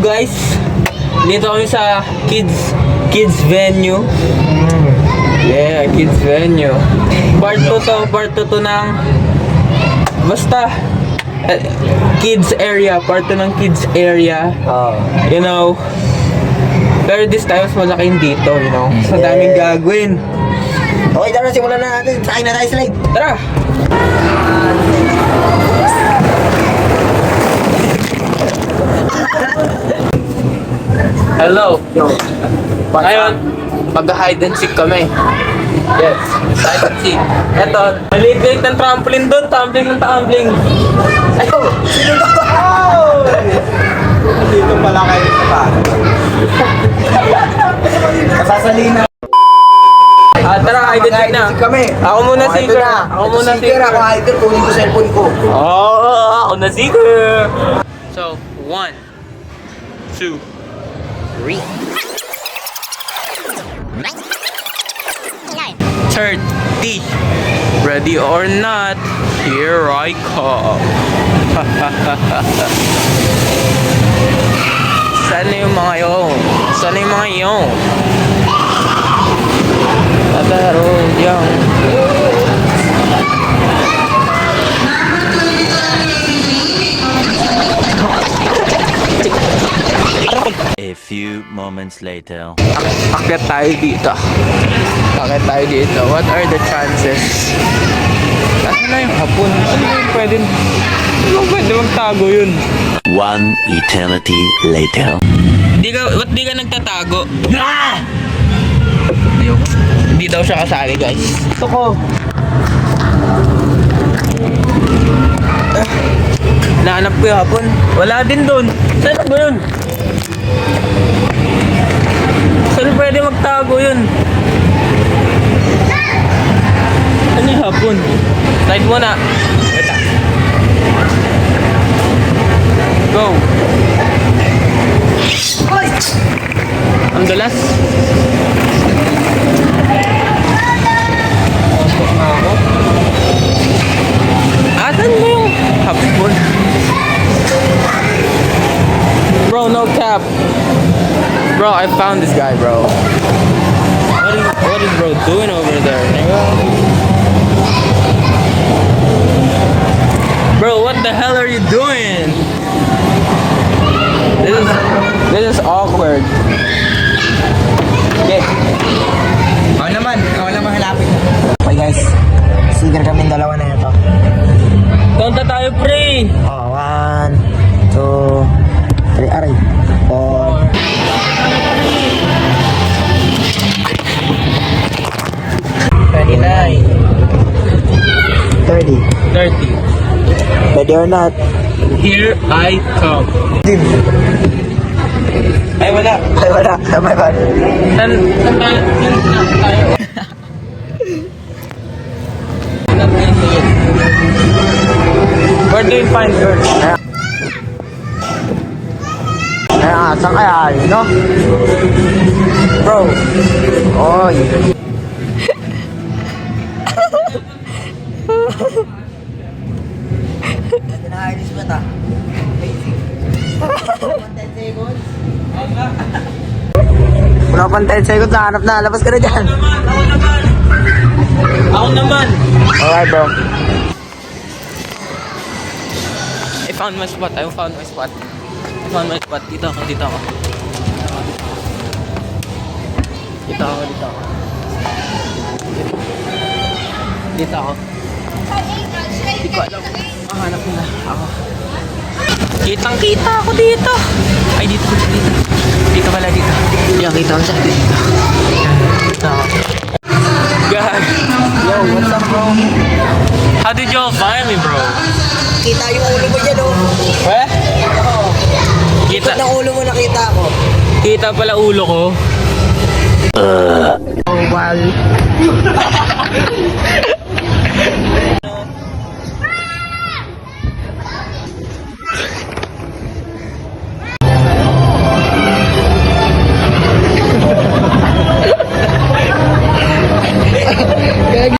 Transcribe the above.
guys, dito kami sa kids venue. Yeah, kids venue. Part 2 to ng basta kids area, part 2 ng kids area. You know. Pero this time mas malaki yung dito, you know. So daming gagawin. Okay, tara, simulan na natin. Sakay na tayo, Slide. Tara! Hello! Ngayon, mag-hide and seek kami. Yes, hide and seek. Eto, maliit ng trampoline doon, tumbling ng tumbling. Ayaw! Sino ka ba? Dito pala kayo sa bahay. Masasalina. Tara, hide and seek na. Kami. Ako muna seeker. Ako muna seeker. Ako hider, kunin ko cellphone ko. Ako na seeker. So, 1, 2, 3. 30. Ready or not, here I come. Sana yung mga yun? Sana yung mga yun? Tataro yung A few moments later. Akyat tayo dito. Akyat tayo dito. What are the chances? Ano na yung hapon? Ano yung pwede magtago yun? One eternity later. Ba't di ka nagtatago? Ayoko. Hindi daw siya kasali, guys. Gusto ko. Nahanap ko yung hapon. Wala din doon. Saan ba yun? Saan pwede magtago yun? Ano yung hapon? Slide muna. Wait lang. Go. Ang dulas. Asan mo yung hapon? Bro, no cap. Bro, I found this guy, bro. What is bro doing over there, nigga? Bro, what the hell are you doing? This is awkward. Okay. Ako naman halapin. Okay guys, seeker kami dalawa na ito. Tonta tayo, pre! Oh, 1, 2, 3, aray. 4. 29. 30. 30. Ready or not? Here I come. Dim. Ay, wala. Ay, wala. Sabay ba? Saan tayo? Where do you find her? Saan kaya yun, no? Bro. Oy. Pinahayos ba ta? Wala pang 10 seconds, hanap na. Labas ka na dyan. Ako naman. Alright, bro. I found my spot. Dito ako. Dito ako. Hindi ko alam. Hanap nila ako. Kitang-kita ako dito. Ay, dito. Dito pala, dito. Yan, kita ko siya. Dito ako. God. Yo, what's up, bro? How did y'all find me, bro? Kita yung ulo mo dyan, oh. Eh? Kita. Ikot ng ulo mo nakita ko. Kita pala ulo ko. Oh, well.